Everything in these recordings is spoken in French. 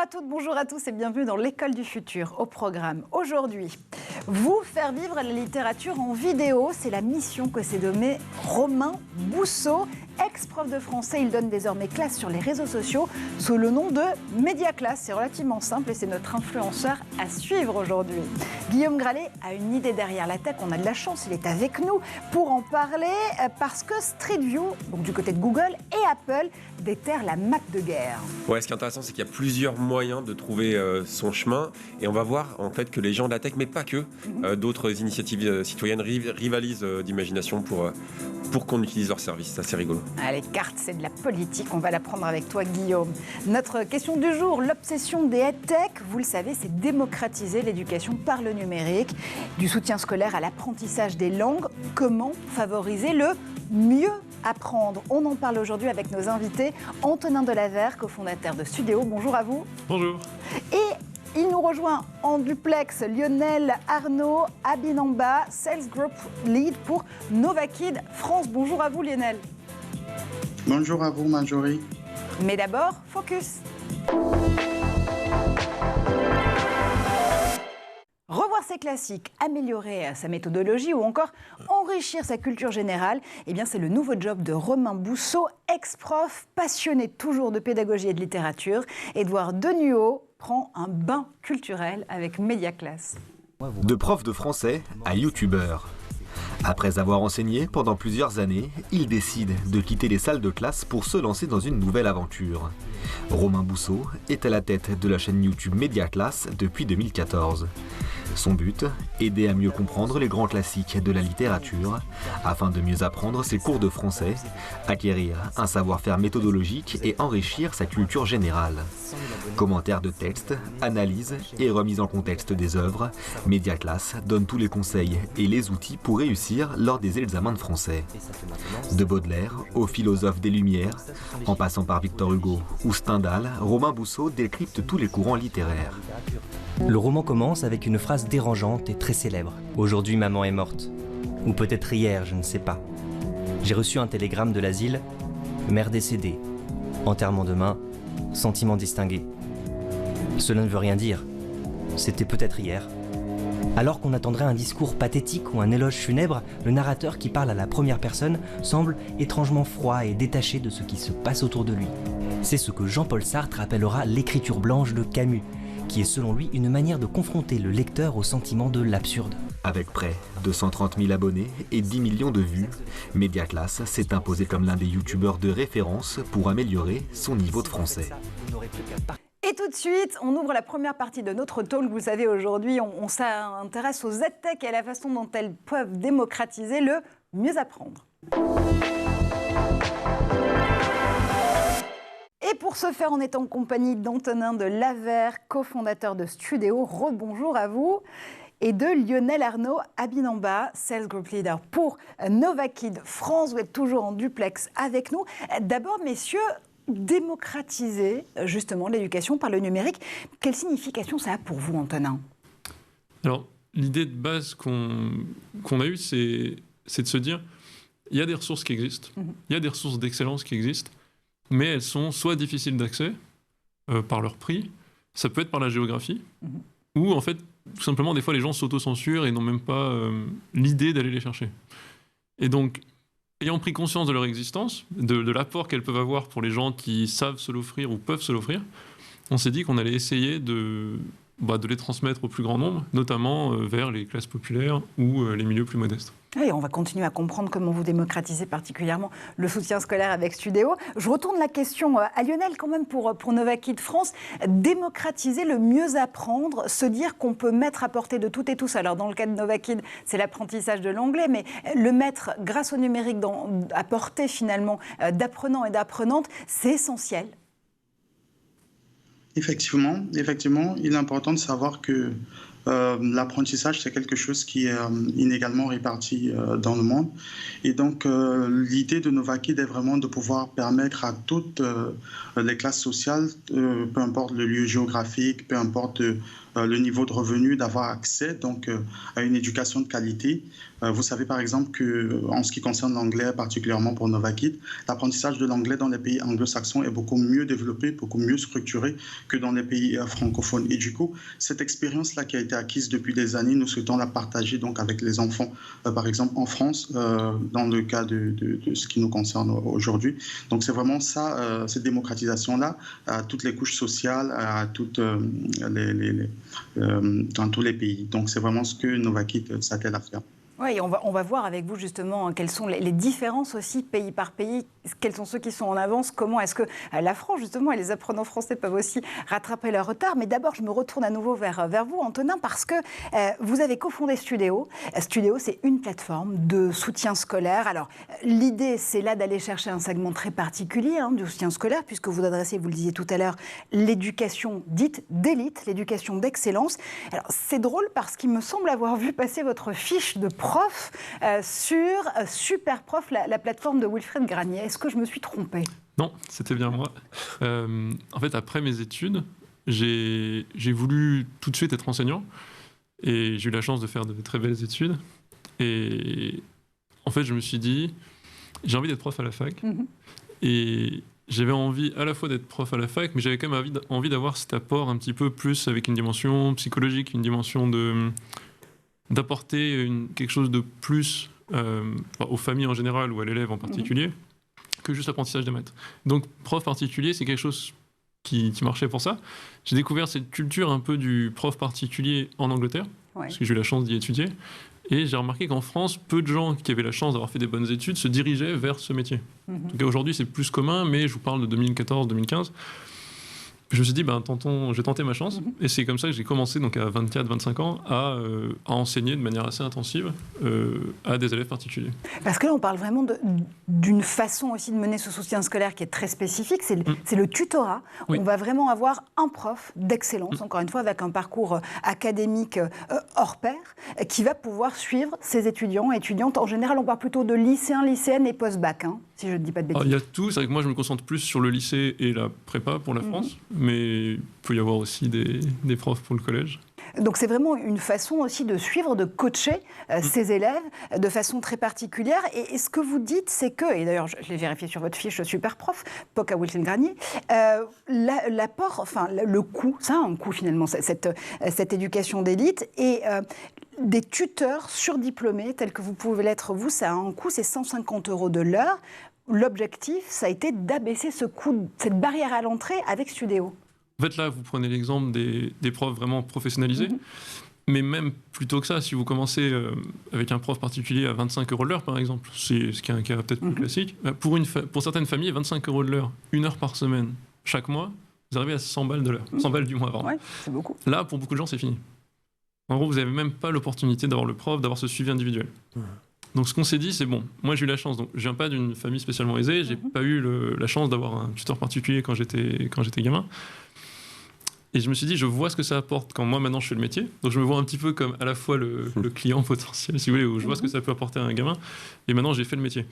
à toutes, bonjour à tous et bienvenue dans l'École du futur. Au programme aujourd'hui, vous faire vivre la littérature en vidéo, c'est la mission que s'est donnée Romain Bousseau, ex-prof de français. Il donne désormais classe sur les réseaux sociaux sous le nom de Mediaclass. C'est relativement simple et c'est notre influenceur à suivre aujourd'hui. Guillaume Gralet a une idée derrière la tech. On a de la chance, il est avec nous pour en parler parce que Street View, donc du côté de Google et Apple, déterre la map de guerre. Ouais, ce qui est intéressant, c'est qu'il y a plusieurs moyens de trouver son chemin et on va voir en fait que les gens de la tech, mais pas que, d'autres initiatives citoyennes rivalisent d'imagination pour qu'on utilise leurs services. C'est assez rigolo. Les cartes, c'est de la politique. On va l'apprendre avec toi, Guillaume. Notre question du jour, l'obsession des EdTech, vous le savez, c'est démocratiser l'éducation par le numérique, du soutien scolaire à l'apprentissage des langues. Comment favoriser le mieux apprendre? On en parle aujourd'hui avec nos invités. Antonin Delavert, cofondateur de Studéo. Bonjour à vous. Bonjour. Et il nous rejoint en duplex Lionel Arnaud Abinamba, Sales Group Lead pour Novakid France. Bonjour à vous, Lionel. Bonjour à vous, Marjorie. Mais d'abord, focus. Revoir ses classiques, améliorer sa méthodologie ou encore enrichir sa culture générale, eh bien c'est le nouveau job de Romain Bousseau, ex-prof, passionné toujours de pédagogie et de littérature. Édouard Denuot prend un bain culturel avec Mediaclass. De prof de français à youtubeur. Après avoir enseigné pendant plusieurs années, il décide de quitter les salles de classe pour se lancer dans une nouvelle aventure. Romain Bousseau est à la tête de la chaîne YouTube Mediaclass depuis 2014. Son but, aider à mieux comprendre les grands classiques de la littérature, afin de mieux apprendre ses cours de français, acquérir un savoir-faire méthodologique et enrichir sa culture générale. Commentaires de textes, analyses et remise en contexte des œuvres, Mediaclass donne tous les conseils et les outils pour réussir lors des examens de français. De Baudelaire aux philosophes des Lumières, en passant par Victor Hugo ou Stendhal, Romain Bousseau décrypte tous les courants littéraires. Le roman commence avec une phrase dérangeante et très célèbre. « Aujourd'hui, maman est morte. » Ou peut-être hier, je ne sais pas. J'ai reçu un télégramme de l'asile. Mère décédée. Enterrement demain. Sentiment distingué. Cela ne veut rien dire. C'était peut-être hier. Alors qu'on attendrait un discours pathétique ou un éloge funèbre, le narrateur qui parle à la première personne semble étrangement froid et détaché de ce qui se passe autour de lui. C'est ce que Jean-Paul Sartre appellera l'écriture blanche de Camus, qui est selon lui une manière de confronter le lecteur au sentiment de l'absurde. Avec près de 130 000 abonnés et 10 millions de vues, Mediaclass s'est imposé comme l'un des youtubeurs de référence pour améliorer son niveau de français. Et tout de suite, on ouvre la première partie de notre talk. Vous savez, aujourd'hui, on s'intéresse aux EdTech et à la façon dont elles peuvent démocratiser le mieux apprendre. Et pour ce faire, on est en compagnie d'Antonin Delavert, cofondateur de Studéo. Rebonjour à vous. Et de Lionel Arnaud Abinamba, Sales Group Leader pour Novakid France. Vous êtes toujours en duplex avec nous. D'abord, messieurs, démocratiser justement l'éducation par le numérique, quelle signification ça a pour vous, Antonin? Alors, l'idée de base qu'on a eue, c'est de se dire, il y a des ressources qui existent, il y a des ressources d'excellence qui existent, mais elles sont soit difficiles d'accès par leur prix, ça peut être par la géographie, ou en fait, tout simplement, des fois, les gens s'autocensurent et n'ont même pas l'idée d'aller les chercher. Et donc, ayant pris conscience de leur existence, de l'apport qu'elles peuvent avoir pour les gens qui savent se l'offrir ou peuvent se l'offrir, on s'est dit qu'on allait essayer de les transmettre au plus grand nombre, notamment vers les classes populaires ou les milieux plus modestes. Et on va continuer à comprendre comment vous démocratisez particulièrement le soutien scolaire avec Studéo. Je retourne la question à Lionel quand même pour Novakid France. Démocratiser le mieux apprendre, se dire qu'on peut mettre à portée de toutes et tous. Alors dans le cas de Novakid, c'est l'apprentissage de l'anglais, mais le mettre grâce au numérique à portée finalement d'apprenants et d'apprenantes, c'est essentiel. Effectivement, il est important de savoir que l'apprentissage, c'est quelque chose qui est inégalement réparti dans le monde. Et donc, l'idée de Novakid est vraiment de pouvoir permettre à toutes les classes sociales, peu importe le lieu géographique, peu importe le niveau de revenu, d'avoir accès donc à une éducation de qualité. Vous savez par exemple qu'en ce qui concerne l'anglais, particulièrement pour Novakid, l'apprentissage de l'anglais dans les pays anglo-saxons est beaucoup mieux développé, beaucoup mieux structuré que dans les pays francophones. Et du coup, cette expérience-là qui a été acquise depuis des années, nous souhaitons la partager donc avec les enfants, par exemple en France, dans le cas de ce qui nous concerne aujourd'hui. Donc c'est vraiment ça, cette démocratisation-là, à toutes les couches sociales, à toutes dans tous les pays. Donc c'est vraiment ce que Novakid s'attelle à faire. Oui, on va voir avec vous justement quelles sont les différences aussi pays par pays, quels sont ceux qui sont en avance, comment est-ce que la France justement et les apprenants français peuvent aussi rattraper leur retard. Mais d'abord, je me retourne à nouveau vers vous, Antonin, parce que vous avez cofondé Studéo. Studéo, c'est une plateforme de soutien scolaire. Alors, l'idée, c'est là d'aller chercher un segment très particulier du soutien scolaire, puisque vous adressez, vous le disiez tout à l'heure, l'éducation dite d'élite, l'éducation d'excellence. Alors, c'est drôle parce qu'il me semble avoir vu passer votre fiche de prof sur Superprof, la plateforme de Wilfred Granier. Est-ce que je me suis trompée ? Non, c'était bien moi. En fait, après mes études, j'ai voulu tout de suite être enseignant et j'ai eu la chance de faire de très belles études. Et en fait, je me suis dit, j'ai envie d'être prof à la fac. Et j'avais envie à la fois d'être prof à la fac, mais j'avais quand même envie d'avoir cet apport un petit peu plus avec une dimension psychologique, une dimension d'apporter quelque chose de plus aux familles en général ou à l'élève en particulier que juste l'apprentissage des maths. Donc prof particulier, c'est quelque chose qui marchait pour ça. J'ai découvert cette culture un peu du prof particulier en Angleterre, parce que j'ai eu la chance d'y étudier, et j'ai remarqué qu'en France, peu de gens qui avaient la chance d'avoir fait des bonnes études se dirigeaient vers ce métier. En tout cas aujourd'hui c'est plus commun, mais je vous parle de 2014-2015. Je me suis dit, j'ai tenté ma chance. Et c'est comme ça que j'ai commencé, donc à 24-25 ans, à enseigner de manière assez intensive à des élèves particuliers. Parce que là, on parle vraiment d'une façon aussi de mener ce soutien scolaire qui est très spécifique. C'est le tutorat. Oui. On va vraiment avoir un prof d'excellence, encore une fois, avec un parcours académique hors pair, qui va pouvoir suivre ses étudiants et étudiantes. En général, on parle plutôt de lycéens, lycéennes et post-bac, si je ne dis pas de bêtises. Il y a tout. C'est vrai que moi, je me concentre plus sur le lycée et la prépa pour la France. Mais il peut y avoir aussi des profs pour le collège. Donc c'est vraiment une façon aussi de suivre, de coacher ces élèves de façon très particulière. Et ce que vous dites, c'est que, et d'ailleurs je l'ai vérifié sur votre fiche Superprof, POC à Wilfred Granier, l'apport, enfin le coût, ça a un coût finalement, cette éducation d'élite, et des tuteurs surdiplômés tels que vous pouvez l'être vous, ça a un coût, c'est 150 € de l'heure. L'objectif, ça a été d'abaisser ce coût, cette barrière à l'entrée avec Studéo. En fait, là, vous prenez l'exemple des profs vraiment professionnalisés. Mais même plutôt que ça, si vous commencez avec un prof particulier à 25 € de l'heure, par exemple, c'est ce qui est un cas peut-être plus classique, pour certaines familles, 25 € de l'heure, 1 heure par semaine, chaque mois, vous arrivez à 100 balles de l'heure, 100 balles du mois, pardon. Ouais, c'est beaucoup. Là, pour beaucoup de gens, c'est fini. En gros, vous n'avez même pas l'opportunité d'avoir le prof, d'avoir ce suivi individuel. Donc ce qu'on s'est dit, c'est bon, moi j'ai eu la chance, donc je viens pas d'une famille spécialement aisée, j'ai pas eu la chance d'avoir un tuteur particulier quand j'étais gamin. Et je me suis dit, je vois ce que ça apporte quand moi maintenant je fais le métier. Donc je me vois un petit peu comme à la fois le client potentiel, si vous voulez, où je vois ce que ça peut apporter à un gamin. Et maintenant j'ai fait le métier.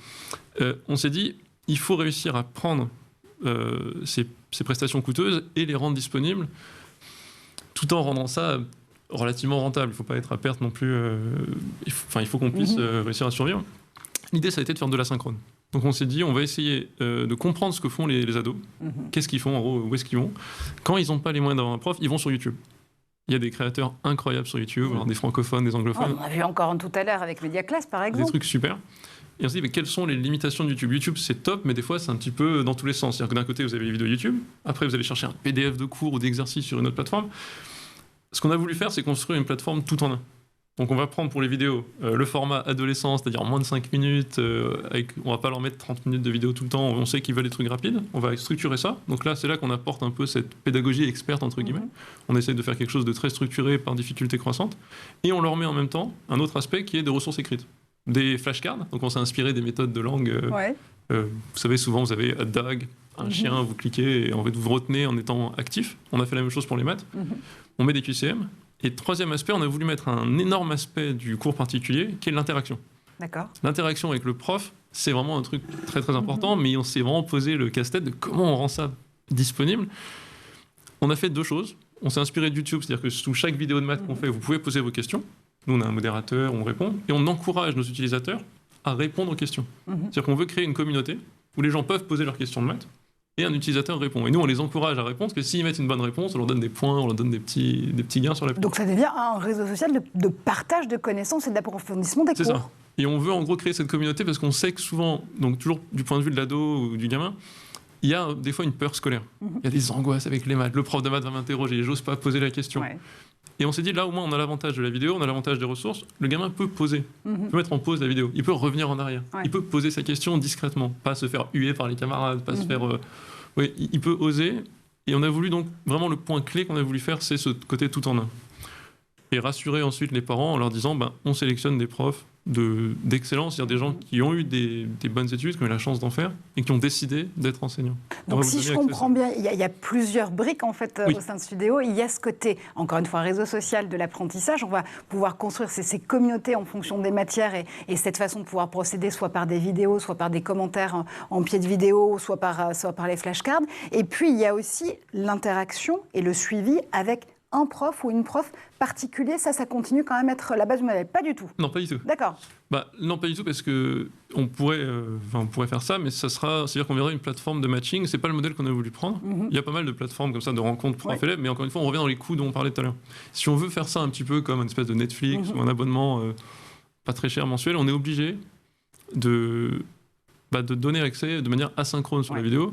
On s'est dit, il faut réussir à prendre ces prestations coûteuses et les rendre disponibles, tout en rendant ça relativement rentable. Il ne faut pas être à perte non plus. Il faut qu'on puisse réussir à survivre. L'idée, ça a été de faire de l'asynchrone. Donc on s'est dit, on va essayer de comprendre ce que font les ados. Qu'est-ce qu'ils font, en gros, où est-ce qu'ils vont. Quand ils n'ont pas les moyens d'avoir un prof, ils vont sur YouTube. Il y a des créateurs incroyables sur YouTube, alors des francophones, des anglophones. On a vu encore tout à l'heure avec Mediaclass, par exemple. Des trucs super. Et on s'est dit, mais quelles sont les limitations de YouTube ? YouTube, c'est top, mais des fois, c'est un petit peu dans tous les sens. C'est-à-dire que d'un côté, vous avez les vidéos YouTube. Après, vous allez chercher un PDF de cours ou d'exercices sur une autre plateforme. Ce qu'on a voulu faire, c'est construire une plateforme tout en un. Donc on va prendre pour les vidéos le format adolescent, c'est-à-dire moins de 5 minutes, on va pas leur mettre 30 minutes de vidéo tout le temps, on sait qu'ils veulent des trucs rapides, on va structurer ça. Donc là, c'est là qu'on apporte un peu cette pédagogie experte, entre guillemets. On essaie de faire quelque chose de très structuré par difficulté croissante. Et on leur met en même temps un autre aspect qui est des ressources écrites. Des flashcards, donc on s'est inspiré des méthodes de langue. Vous savez, souvent vous avez DAG, un chien, vous cliquez et en fait vous retenez en étant actif. On a fait la même chose pour les maths. On met des QCM. Et troisième aspect, on a voulu mettre un énorme aspect du cours particulier, qui est l'interaction. D'accord. L'interaction avec le prof, c'est vraiment un truc très très important, mais on s'est vraiment posé le casse-tête de comment on rend ça disponible. On a fait deux choses. on s'est inspiré de YouTube, c'est-à-dire que sous chaque vidéo de maths qu'on fait, vous pouvez poser vos questions. Nous, on a un modérateur, on répond, et on encourage nos utilisateurs à répondre aux questions. C'est-à-dire qu'on veut créer une communauté où les gens peuvent poser leurs questions de maths, et un utilisateur répond. Et nous, on les encourage à répondre, parce que s'ils mettent une bonne réponse, on leur donne des points, on leur donne des petits gains sur la réponse. Donc ça devient un réseau social de partage de connaissances et d'approfondissement des cours. C'est ça. Et on veut en gros créer cette communauté parce qu'on sait que souvent, donc toujours du point de vue de l'ado ou du gamin, il y a des fois une peur scolaire. Il y a des angoisses avec les maths. Le prof de maths va m'interroger, j'ose pas poser la question. Ouais. Et on s'est dit, là au moins on a l'avantage de la vidéo, on a l'avantage des ressources. Le gamin peut poser, peut mettre en pause la vidéo, il peut revenir en arrière. Il peut poser sa question discrètement, pas se faire huer par les camarades, pas se faire... Oui, il peut oser. Et on a voulu donc, vraiment le point clé qu'on a voulu faire, c'est ce côté tout en un. Et rassurer ensuite les parents en leur disant, on sélectionne des profs d'excellence, c'est-à-dire des gens qui ont eu des bonnes études, qui ont eu la chance d'en faire, et qui ont décidé d'être enseignants. Donc si je comprends bien, il y a plusieurs briques en fait au sein de cette vidéo. Il y a ce côté, encore une fois, réseau social de l'apprentissage. On va pouvoir construire ces communautés en fonction des matières et cette façon de pouvoir procéder soit par des vidéos, soit par des commentaires en pied de vidéo, soit par les flashcards. Et puis il y a aussi l'interaction et le suivi avec un prof ou une prof particulier, ça continue quand même à être la base du modèle. Pas du tout. Non, pas du tout. D'accord. Non, pas du tout, parce qu'on pourrait faire ça, mais c'est-à-dire qu'on verrait une plateforme de matching. C'est pas le modèle qu'on a voulu prendre. Il y a pas mal de plateformes comme ça, de rencontres prof-élève, mais encore une fois, on revient dans les coûts dont on parlait tout à l'heure. Si on veut faire ça un petit peu comme une espèce de Netflix ou un abonnement pas très cher mensuel, on est obligé de donner accès de manière asynchrone sur la vidéo.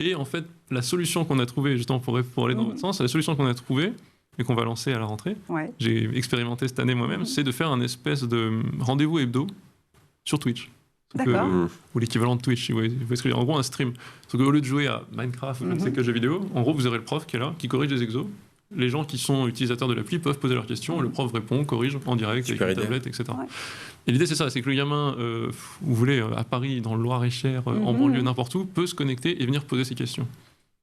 Et en fait, la solution qu'on a trouvée, justement pour aller dans votre sens, la solution qu'on a trouvée et qu'on va lancer à la rentrée, j'ai expérimenté cette année moi-même, c'est de faire un espèce de rendez-vous hebdo sur Twitch. Ou l'équivalent de Twitch, si vous voyez ce que je veux dire. En gros, un stream. Sauf qu'au lieu de jouer à Minecraft ou je ne sais quel jeu vidéo, en gros, vous aurez le prof qui est là, qui corrige les exos. Les gens qui sont utilisateurs de l'appli peuvent poser leurs questions, le prof répond, corrige en direct, avec une tablette, etc. Et l'idée, c'est ça, c'est que le gamin, vous voulez, à Paris, dans le Loir-et-Cher, en banlieue, n'importe où, peut se connecter et venir poser ses questions.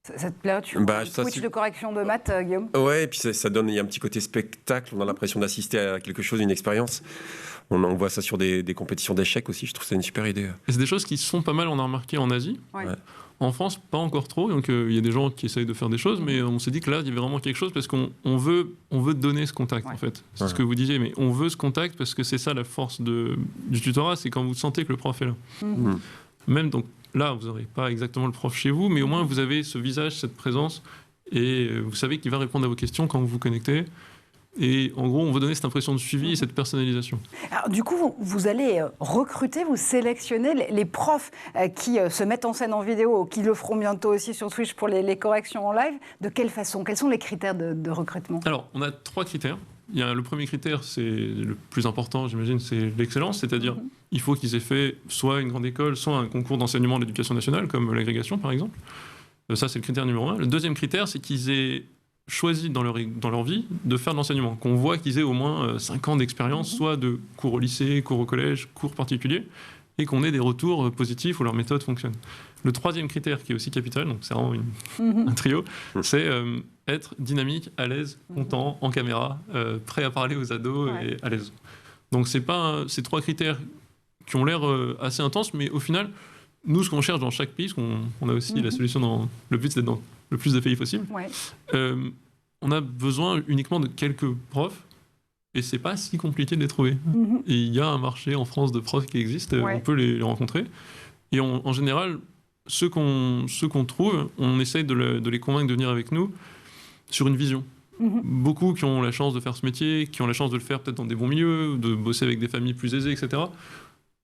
Ça te plaît, Twitch de correction de maths, Guillaume? Ouais, et puis il y a un petit côté spectacle, on a l'impression d'assister à quelque chose, une expérience. On voit ça sur des compétitions d'échecs aussi, je trouve que c'est une super idée. Et c'est des choses qui sont pas mal, on a remarqué en Asie. En France, pas encore trop, donc il y a des gens qui essayent de faire des choses, mais on s'est dit que là, il y avait vraiment quelque chose, parce qu'on veut donner ce contact, en fait. C'est ce que vous disiez, mais on veut ce contact, parce que c'est ça la force du tutorat, c'est quand vous sentez que le prof est là. Même donc, là, vous n'aurez pas exactement le prof chez vous, mais au moins vous avez ce visage, cette présence, et vous savez qu'il va répondre à vos questions quand vous vous connectez. Et en gros, on veut donner cette impression de suivi et cette personnalisation. Alors, du coup, vous allez recruter, vous sélectionner les profs qui se mettent en scène en vidéo, qui le feront bientôt aussi sur Twitch pour les corrections en live. De quelle façon? Quels sont les critères de recrutement? Alors, on a 3 critères. Le premier critère, c'est le plus important, j'imagine, c'est l'excellence, c'est-à-dire il faut qu'ils aient fait soit une grande école, soit un concours d'enseignement de l'éducation nationale, comme l'agrégation par exemple. Ça, c'est le critère numéro 1. Le deuxième critère, c'est qu'ils aient choisi dans leur vie de faire de l'enseignement, qu'on voit qu'ils aient au moins 5 ans d'expérience, soit de cours au lycée, cours au collège, cours particuliers, et qu'on ait des retours positifs où leur méthode fonctionne. Le troisième critère, qui est aussi capital, donc c'est vraiment un trio, c'est être dynamique, à l'aise, content, en caméra, prêt à parler aux ados et à l'aise. Donc c'est pas ces 3 critères qui ont l'air assez intenses, mais au final, nous, ce qu'on cherche dans chaque pays, parce qu'on a aussi la solution le but, c'est d'être dans le plus de pays possible, on a besoin uniquement de quelques profs, et c'est pas si compliqué de les trouver. Et il y a un marché en France de profs qui existe, on peut les rencontrer. Et en général, ceux qu'on trouve, on essaye de les convaincre de venir avec nous sur une vision. Beaucoup qui ont la chance de faire ce métier, qui ont la chance de le faire peut-être dans des bons milieux, de bosser avec des familles plus aisées, etc.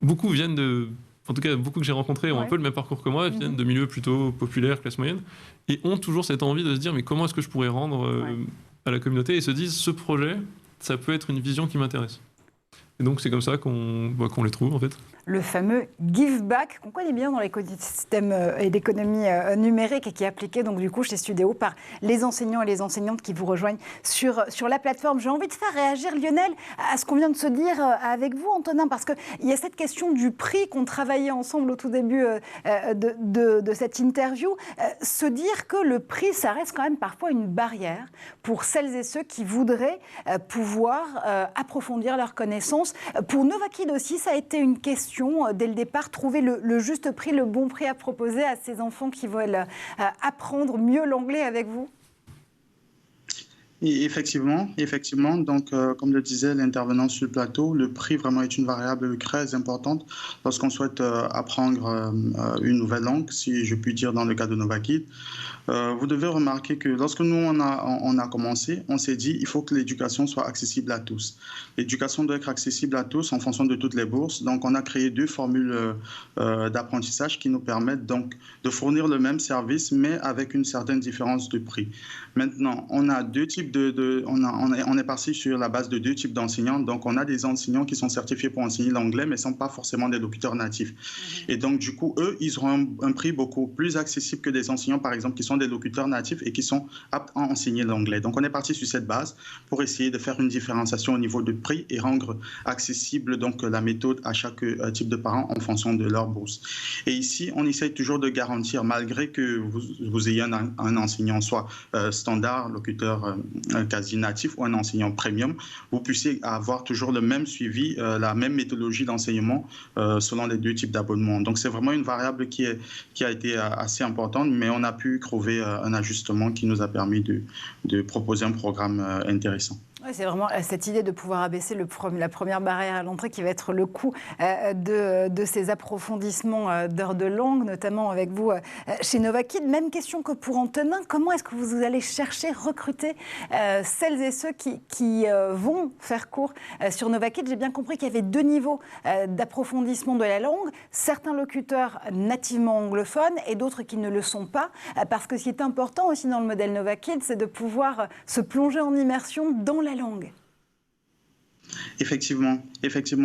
Beaucoup viennent en tout cas, beaucoup que j'ai rencontrés ont un peu le même parcours que moi, viennent de milieux plutôt populaires, classe moyenne, et ont toujours cette envie de se dire mais comment est-ce que je pourrais rendre à la communauté, et se disent ce projet, ça peut être une vision qui m'intéresse. Et donc c'est comme ça qu'on les trouve en fait. Le fameux give back qu'on connaît bien dans l'écosystème et l'économie numérique et qui est appliqué donc du coup chez Studéo par les enseignants et les enseignantes qui vous rejoignent sur la plateforme. J'ai envie de faire réagir Lionel à ce qu'on vient de se dire avec vous Antonin, parce qu'il y a cette question du prix qu'on travaillait ensemble au tout début de cette interview. Se dire que le prix, ça reste quand même parfois une barrière pour celles et ceux qui voudraient pouvoir approfondir leurs connaissances. Pour Novakid aussi, ça a été une question dès le départ, trouver le juste prix, le bon prix à proposer à ces enfants qui veulent apprendre mieux l'anglais avec vous? Et effectivement. Donc, comme le disait l'intervenant sur le plateau, le prix vraiment est une variable très importante lorsqu'on souhaite apprendre une nouvelle langue, si je puis dire dans le cas de Novakid. Vous devez remarquer que lorsque nous, on a commencé, on s'est dit il faut que l'éducation soit accessible à tous. L'éducation doit être accessible à tous en fonction de toutes les bourses. Donc, on a créé 2 formules d'apprentissage qui nous permettent donc de fournir le même service, mais avec une certaine différence de prix. Maintenant, on a 2 types on est parti sur la base de 2 types d'enseignants. Donc, on a des enseignants qui sont certifiés pour enseigner l'anglais, mais ne sont pas forcément des locuteurs natifs. Et donc, du coup, eux, ils auront un prix beaucoup plus accessible que des enseignants, par exemple, qui sont des locuteurs natifs et qui sont aptes à enseigner l'anglais. Donc, on est parti sur cette base pour essayer de faire une différenciation au niveau de prix et rendre accessible donc la méthode à chaque type de parents en fonction de leur bourse. Et ici, on essaye toujours de garantir, malgré que vous ayez un enseignant soit standard, locuteur quasi natif ou un enseignant premium, vous puissiez avoir toujours le même suivi, la même méthodologie d'enseignement selon les 2 types d'abonnements. Donc, c'est vraiment une variable qui a été assez importante, mais on a pu trouver un ajustement qui nous a permis de proposer un programme intéressant. Oui, c'est vraiment cette idée de pouvoir abaisser la première barrière à l'entrée qui va être le coût de ces approfondissements d'heures de langue, notamment avec vous chez Novakid. Même question que pour Antonin, comment est-ce que vous allez chercher, recruter celles et ceux qui vont faire cours sur Novakid? J'ai bien compris qu'il y avait 2 niveaux d'approfondissement de la langue, certains locuteurs nativement anglophones et d'autres qui ne le sont pas, parce que ce qui est important aussi dans le modèle Novakid, c'est de pouvoir se plonger en immersion dans la langue. Effectivement.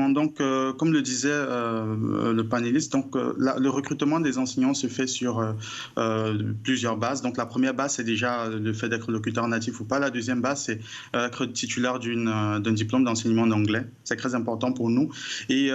Donc, comme le disait le panéliste, donc, le recrutement des enseignants se fait sur plusieurs bases. Donc, la première base, c'est déjà le fait d'être locuteur natif ou pas. La deuxième base, c'est être titulaire d'un diplôme d'enseignement d'anglais. C'est très important pour nous. Et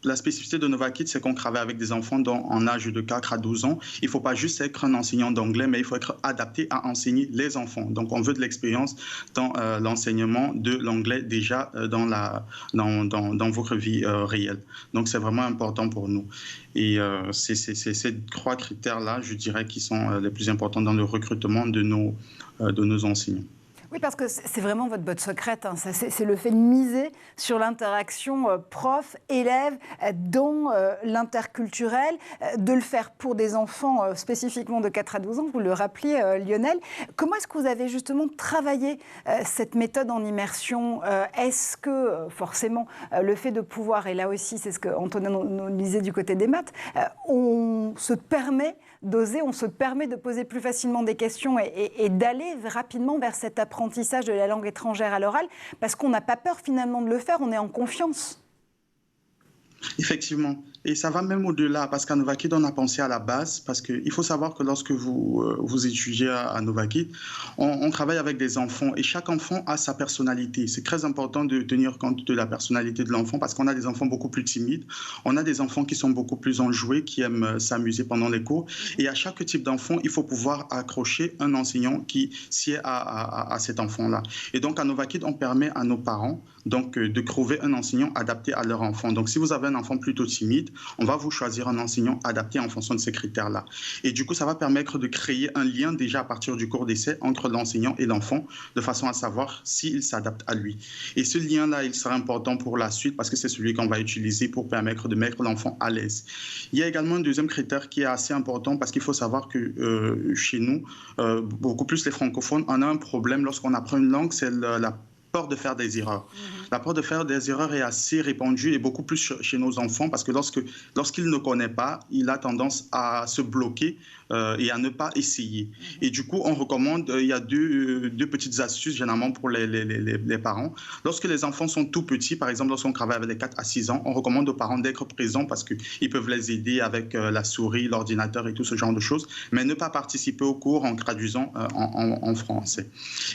la spécificité de Novakid, c'est qu'on travaille avec des enfants en âge de 4 à 12 ans. Il ne faut pas juste être un enseignant d'anglais, mais il faut être adapté à enseigner les enfants. Donc, on veut de l'expérience dans l'enseignement de l'anglais déjà dans votre vie réelle. Donc, c'est vraiment important pour nous. Et c'est ces 3 critères-là, je dirais, qui sont les plus importants dans le recrutement de nos enseignants. Oui, parce que c'est vraiment votre botte secrète. Hein. C'est le fait de miser sur l'interaction prof-élève dans l'interculturel, de le faire pour des enfants spécifiquement de 4 à 12 ans, vous le rappeliez Lionel. Comment est-ce que vous avez justement travaillé cette méthode en immersion? Est-ce que forcément le fait de pouvoir, et là aussi c'est ce que Antonin nous disait du côté des maths, on se permet d'oser, on se permet de poser plus facilement des questions et d'aller rapidement vers cet apprentissage de la langue étrangère à l'oral, parce qu'on n'a pas peur finalement de le faire, on est en confiance. Effectivement. Et ça va même au-delà, parce qu'à Novakid, on a pensé à la base, parce qu'il faut savoir que lorsque vous étudiez à Novakid, on travaille avec des enfants, et chaque enfant a sa personnalité. C'est très important de tenir compte de la personnalité de l'enfant, parce qu'on a des enfants beaucoup plus timides, on a des enfants qui sont beaucoup plus enjoués, qui aiment s'amuser pendant les cours, et à chaque type d'enfant, il faut pouvoir accrocher un enseignant qui sied à cet enfant-là. Et donc, à Novakid, on permet à nos parents donc, de trouver un enseignant adapté à leur enfant. Donc, si vous avez un enfant plutôt timide, on va vous choisir un enseignant adapté en fonction de ces critères-là. Et du coup, ça va permettre de créer un lien déjà à partir du cours d'essai entre l'enseignant et l'enfant, de façon à savoir s'il s'adapte à lui. Et ce lien-là, il sera important pour la suite parce que c'est celui qu'on va utiliser pour permettre de mettre l'enfant à l'aise. Il y a également un deuxième critère qui est assez important parce qu'il faut savoir que chez nous, beaucoup plus les francophones, on a un problème lorsqu'on apprend une langue, c'est la peur de faire des erreurs. La peur de faire des erreurs est assez répandue et beaucoup plus chez nos enfants parce que lorsqu'il ne connaît pas, il a tendance à se bloquer et à ne pas essayer. Et du coup, on recommande, il y a deux petites astuces généralement pour les parents. Lorsque les enfants sont tout petits, par exemple, lorsqu'on travaille avec les 4 à 6 ans, on recommande aux parents d'être présents parce qu'ils peuvent les aider avec la souris, l'ordinateur et tout ce genre de choses, mais ne pas participer au cours en traduisant en français.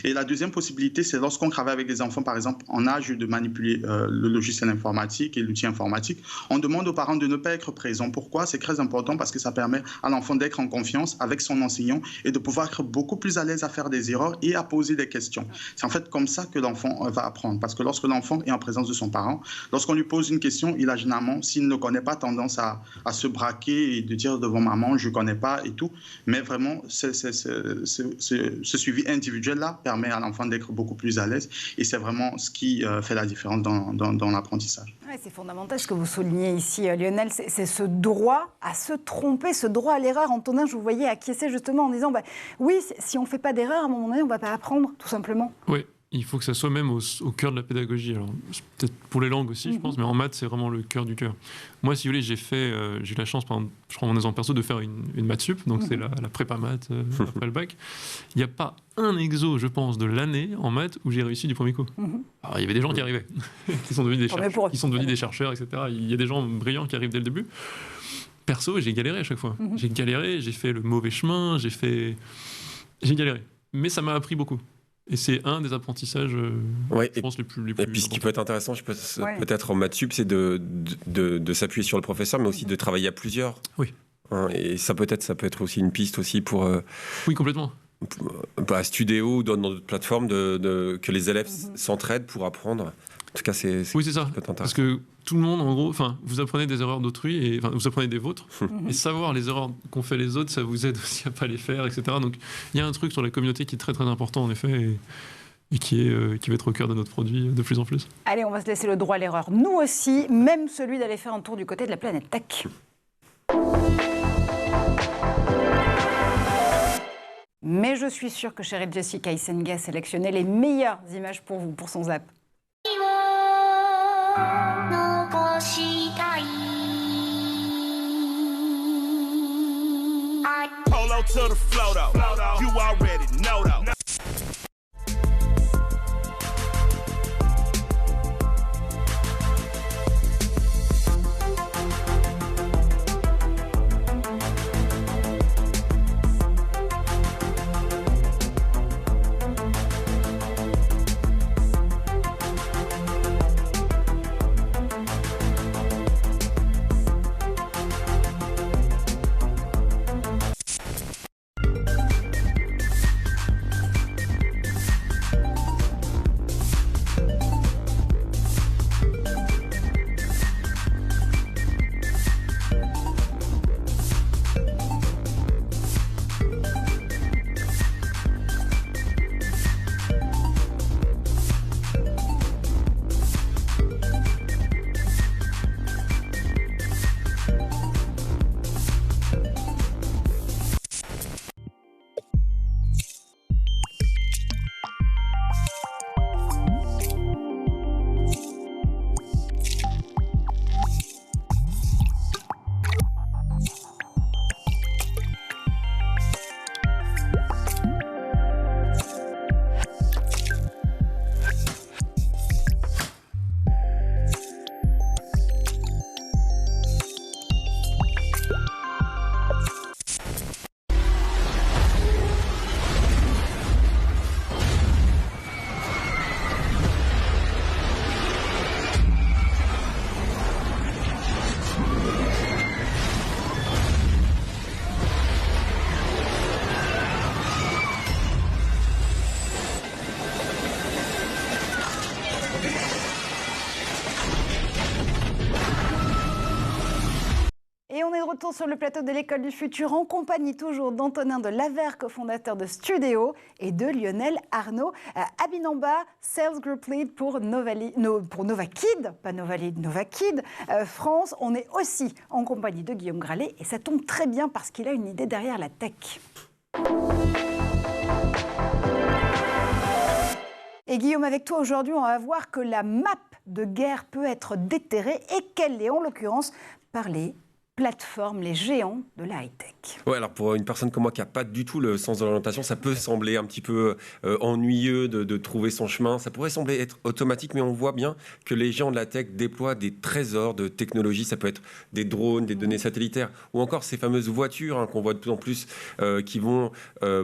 Et la deuxième possibilité, c'est lorsqu'on travaille avec les enfants, par exemple, en âge de manipuler le logiciel informatique et l'outil informatique, on demande aux parents de ne pas être présents. Pourquoi? C'est très important parce que ça permet à l'enfant d'être en confiance avec son enseignant et de pouvoir être beaucoup plus à l'aise à faire des erreurs et à poser des questions. C'est en fait comme ça que l'enfant va apprendre. Parce que lorsque l'enfant est en présence de son parent, lorsqu'on lui pose une question, il a généralement, s'il ne connaît pas, tendance à se braquer et de dire devant maman, je ne connais pas et tout. Mais vraiment, ce suivi individuel-là permet à l'enfant d'être beaucoup plus à l'aise. Et c'est vraiment ce qui fait la différence dans l'apprentissage. Ouais, c'est fondamental ce que vous soulignez ici, Lionel. C'est ce droit à se tromper, ce droit à l'erreur. Antonin, je vous voyais acquiescer justement en disant oui, si on ne fait pas d'erreur, à un moment donné, on ne va pas apprendre, tout simplement. Oui. Il faut que ça soit même au cœur de la pédagogie. Alors, peut-être pour les langues aussi, je pense, mais en maths, c'est vraiment le cœur du cœur. Moi, si vous voulez, j'ai eu la chance, pendant, je crois, mon exemple perso, de faire une maths sup, donc c'est la prépa maths après le bac. Il n'y a pas un exo, je pense, de l'année en maths où j'ai réussi du premier coup. Alors, il y avait des gens qui arrivaient, qui sont devenus des chercheurs, etc. Il y a des gens brillants qui arrivent dès le début. Perso, j'ai galéré à chaque fois. J'ai galéré, j'ai fait le mauvais chemin, j'ai galéré. Mais ça m'a appris beaucoup. Et c'est un des apprentissages, je pense, les plus Et puis, ce qui peut être intéressant, peut-être en maths sup, c'est de s'appuyer sur le professeur, mais aussi de travailler à plusieurs. Oui. Et ça peut être aussi une piste aussi pour... oui, complètement. À Studéo ou dans d'autres plateformes, que les élèves s'entraident pour apprendre. En tout cas, c'est ça. Parce que tout le monde, en gros, vous apprenez des erreurs d'autrui, et vous apprenez des vôtres, et savoir les erreurs qu'ont fait les autres, ça vous aide aussi à pas les faire, etc. Donc, il y a un truc sur la communauté qui est très très important, en effet, et qui va être au cœur de notre produit de plus en plus. Allez, on va se laisser le droit à l'erreur. Nous aussi, même celui d'aller faire un tour du côté de la planète Tech. Mais je suis sûre que chérie Jessica Isenga a sélectionné les meilleures images pour vous, pour son zap. Polo to the flow though. You already know though. retour sur le plateau de l'École du Futur en compagnie toujours d'Antonin de Laver, cofondateur de Studéo, et de Lionel Arnaud Abinamba, Sales Group Lead pour Novakid, pas Novalid, Novakid France. On est aussi en compagnie de Guillaume Gralet et ça tombe très bien parce qu'il a une idée derrière la tech. Et Guillaume, avec toi aujourd'hui, on va voir que la map de guerre peut être déterrée et qu'elle est en l'occurrence par les plateformes, les géants de la high-tech. Ouais, alors pour une personne comme moi qui n'a pas du tout le sens de l'orientation, ça peut sembler un petit peu ennuyeux de trouver son chemin. Ça pourrait sembler être automatique, mais on voit bien que les géants de la tech déploient des trésors de technologie. Ça peut être des drones, des données satellitaires, ou encore ces fameuses voitures qu'on voit de plus en plus qui vont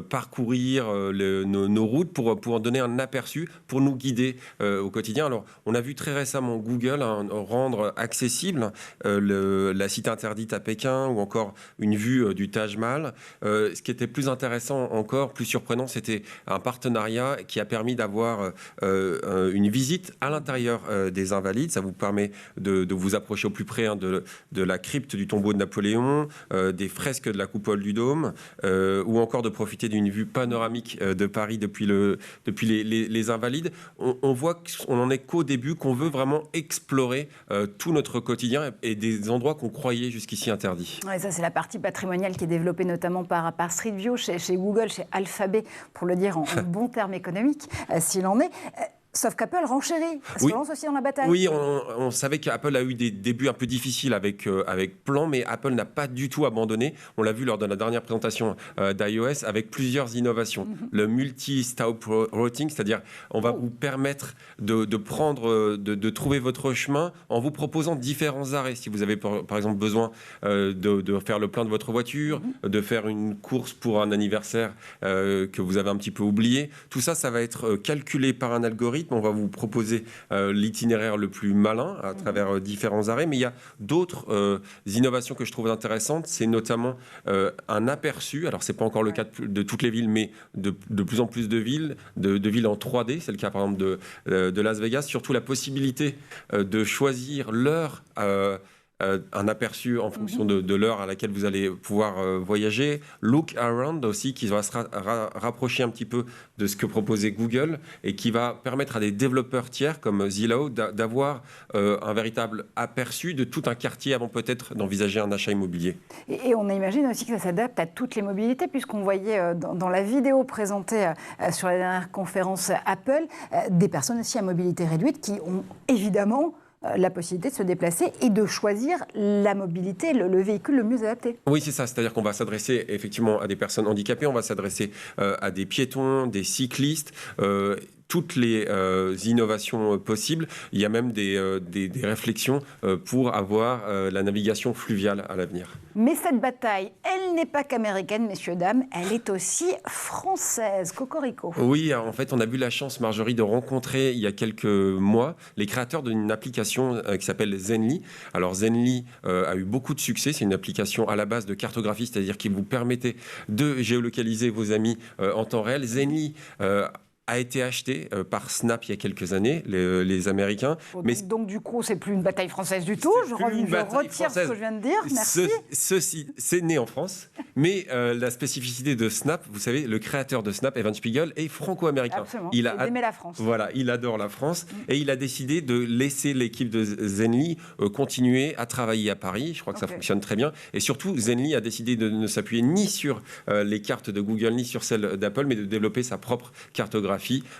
parcourir nos routes pour en donner un aperçu, pour nous guider au quotidien. Alors, on a vu très récemment Google rendre accessible la cité interdite à Pékin, ou encore une vue du Taj Mahal. Ce qui était plus intéressant encore, plus surprenant, c'était un partenariat qui a permis d'avoir une visite à l'intérieur des Invalides. Ça vous permet de vous approcher au plus près de la crypte du tombeau de Napoléon, des fresques de la coupole du Dôme, ou encore de profiter d'une vue panoramique de Paris depuis les Invalides. On voit qu'on n'en est qu'au début, qu'on veut vraiment explorer tout notre quotidien et des endroits qu'on croyait jusqu'ici interdits. Ouais, ça, c'est la partie patrimoniale qui est développée notamment par Street View, chez Google, chez Alphabet, pour le dire en bons termes économiques, s'il en est. Sauf qu'Apple renchérit, se lance aussi dans la bataille. Oui, on savait qu'Apple a eu des débuts un peu difficiles avec Plan, mais Apple n'a pas du tout abandonné. On l'a vu lors de la dernière présentation d'iOS avec plusieurs innovations. Le multi-stop routing, c'est-à-dire on va vous permettre de trouver votre chemin en vous proposant différents arrêts. Si vous avez par exemple besoin de faire le plein de votre voiture, de faire une course pour un anniversaire que vous avez un petit peu oublié, tout ça, ça va être calculé par un algorithme. On va vous proposer l'itinéraire le plus malin à travers différents arrêts, mais il y a d'autres innovations que je trouve intéressantes. C'est notamment un aperçu, alors c'est pas encore le cas de toutes les villes, mais de plus en plus de villes en 3D, c'est le cas par exemple de Las Vegas, surtout la possibilité de choisir l'heure un aperçu en fonction de l'heure à laquelle vous allez pouvoir voyager. Look Around aussi, qui va se rapprocher un petit peu de ce que proposait Google et qui va permettre à des développeurs tiers comme Zillow d'avoir un véritable aperçu de tout un quartier avant peut-être d'envisager un achat immobilier. Et on imagine aussi que ça s'adapte à toutes les mobilités, puisqu'on voyait dans la vidéo présentée sur la dernière conférence Apple, des personnes aussi à mobilité réduite qui ont évidemment la possibilité de se déplacer et de choisir la mobilité, le véhicule le mieux adapté. Oui, c'est ça. C'est-à-dire qu'on va s'adresser effectivement à des personnes handicapées, on va s'adresser à des piétons, des cyclistes, toutes les innovations possibles. Il y a même des réflexions pour avoir la navigation fluviale à l'avenir. Mais cette bataille, elle n'est pas qu'américaine, messieurs, dames, elle est aussi française. Cocorico. Oui, en fait, on a eu la chance, Marjorie, de rencontrer il y a quelques mois les créateurs d'une application qui s'appelle Zenly. Alors Zenly a eu beaucoup de succès. C'est une application à la base de cartographie, c'est-à-dire qui vous permettait de géolocaliser vos amis en temps réel. Zenly a été acheté par Snap il y a quelques années, les Américains. Donc du coup, c'est plus une bataille française du tout. Je retire ce que je viens de dire. Merci. Ceci, c'est né en France, mais la spécificité de Snap, vous savez, le créateur de Snap, Evan Spiegel, est franco-américain. Absolument. Il aimait la France. Voilà, il adore la France et il a décidé de laisser l'équipe de Zenly continuer à travailler à Paris. Je crois que ça fonctionne très bien. Et surtout, Zenly a décidé de ne s'appuyer ni sur les cartes de Google, ni sur celles d'Apple, mais de développer sa propre cartographie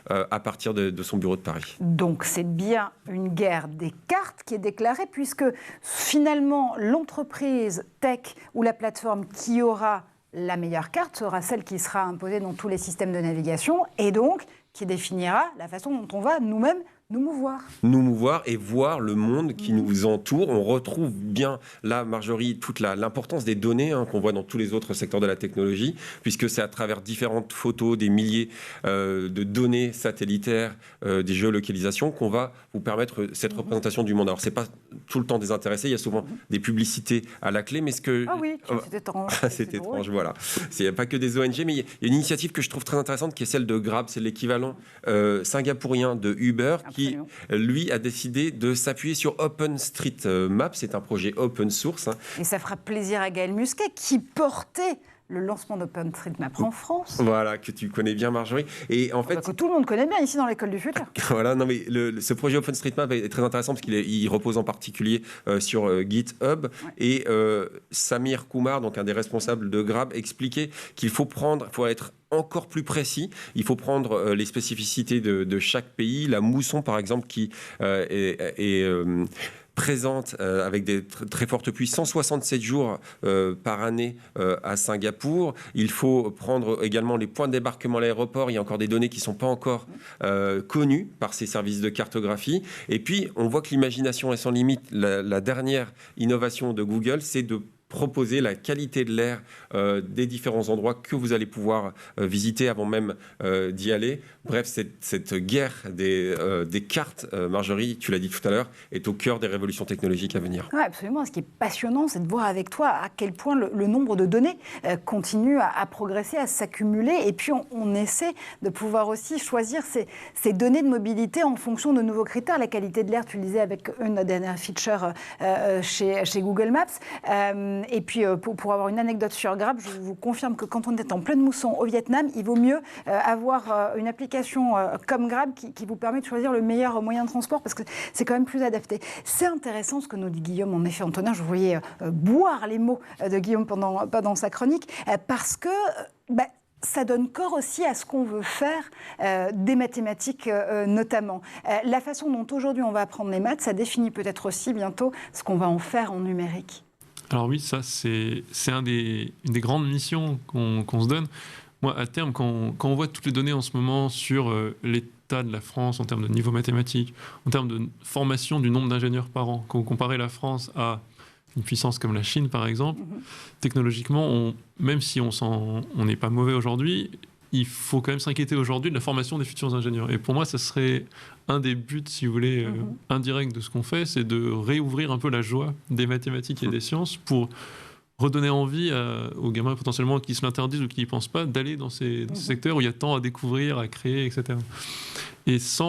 à partir de son bureau de Paris. Donc c'est bien une guerre des cartes qui est déclarée, puisque finalement l'entreprise tech ou la plateforme qui aura la meilleure carte sera celle qui sera imposée dans tous les systèmes de navigation et donc qui définira la façon dont on va nous-mêmes nous mouvoir et voir le monde qui nous entoure. On retrouve bien là, Marjorie, toute l'importance des données qu'on voit dans tous les autres secteurs de la technologie, puisque c'est à travers différentes photos, des milliers de données satellitaires, des géolocalisations qu'on va vous permettre cette représentation du monde. Alors c'est pas tout le temps désintéressé, il y a souvent des publicités à la clé, mais ce que... Ah oui, c'est étrange. C'est étrange, voilà. Il n'y a pas que des ONG, mais il y a une initiative que je trouve très intéressante qui est celle de Grab, c'est l'équivalent singapourien de Uber, qui, lui, a décidé de s'appuyer sur OpenStreetMaps. C'est un projet open source. Et ça fera plaisir à Gaël Musquet, qui portait le lancement d'OpenStreetMap en France. Voilà, que tu connais bien, Marjorie. Et en fait, que tout le monde connaît bien ici dans l'école du futur. Voilà, non mais ce projet OpenStreetMap est très intéressant parce qu'il repose en particulier sur GitHub. Ouais. Et Samir Kumar, donc un des responsables de Grab, expliquait qu'il faut être encore plus précis. Il faut prendre les spécificités de chaque pays. La mousson, par exemple, qui est présente avec des très fortes pluies, 167 jours par année à Singapour. Il faut prendre également les points de débarquement à l'aéroport. Il y a encore des données qui ne sont pas encore connues par ces services de cartographie. Et puis, on voit que l'imagination est sans limite. La dernière innovation de Google, c'est de proposer la qualité de l'air des différents endroits que vous allez pouvoir visiter avant même d'y aller. Bref, cette guerre des cartes, Marjorie, tu l'as dit tout à l'heure, est au cœur des révolutions technologiques à venir. Oui, absolument. Ce qui est passionnant, c'est de voir avec toi à quel point le nombre de données continue à progresser, à s'accumuler. Et puis, on essaie de pouvoir aussi choisir ces données de mobilité en fonction de nouveaux critères. La qualité de l'air, tu le disais, avec une dernière feature chez Google Maps. Et puis, pour avoir une anecdote sur Grab, je vous confirme que quand on est en pleine mousson au Vietnam, il vaut mieux avoir une application comme Grab qui vous permet de choisir le meilleur moyen de transport parce que c'est quand même plus adapté. C'est intéressant ce que nous dit Guillaume. En effet, Antonin, je voyais boire les mots de Guillaume pendant sa chronique parce que... ça donne corps aussi à ce qu'on veut faire des mathématiques notamment. La façon dont aujourd'hui on va apprendre les maths, ça définit peut-être aussi bientôt ce qu'on va en faire en numérique. Alors oui, ça c'est une des grandes missions qu'on se donne. Moi, à terme, quand on voit toutes les données en ce moment sur l'état de la France en termes de niveau mathématique, en termes de formation du nombre d'ingénieurs par an, quand vous comparez la France à une puissance comme la Chine, par exemple, technologiquement, même si on n'est pas mauvais aujourd'hui, il faut quand même s'inquiéter aujourd'hui de la formation des futurs ingénieurs. Et pour moi, ça serait un des buts, si vous voulez, indirects de ce qu'on fait, c'est de réouvrir un peu la joie des mathématiques et des sciences pour redonner envie aux gamins potentiellement qui se l'interdisent ou qui n'y pensent pas d'aller dans ces secteurs où il y a tant à découvrir, à créer, etc. Et c'est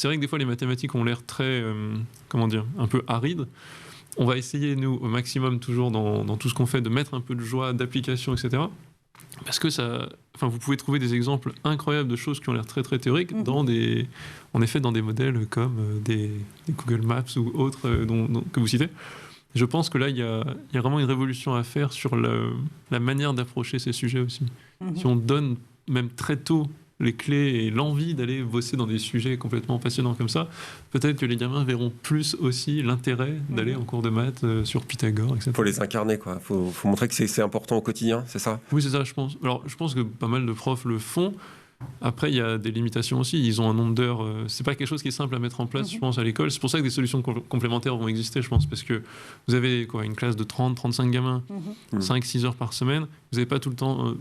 vrai que des fois les mathématiques ont l'air très, un peu arides. On va essayer, nous, au maximum, toujours dans tout ce qu'on fait, de mettre un peu de joie, d'application, etc. Parce que vous pouvez trouver des exemples incroyables de choses qui ont l'air très très théoriques dans des modèles comme des Google Maps ou autres que vous citez. Je pense que là, il y a vraiment une révolution à faire sur la manière d'approcher ces sujets aussi. Si on donne même très tôt les clés et l'envie d'aller bosser dans des sujets complètement passionnants comme ça, peut-être que les gamins verront plus aussi l'intérêt d'aller en cours de maths sur Pythagore, etc. Il faut les incarner, quoi. Faut montrer que c'est important au quotidien, c'est ça ? Oui, c'est ça, je pense. Alors, je pense que pas mal de profs le font. Après, il y a des limitations aussi. Ils ont un nombre d'heures. C'est pas quelque chose qui est simple à mettre en place, je pense, à l'école. C'est pour ça que des solutions complémentaires vont exister, je pense, parce que vous avez une classe de 30-35 gamins, 5-6 heures par semaine. Vous n'avez pas tout le temps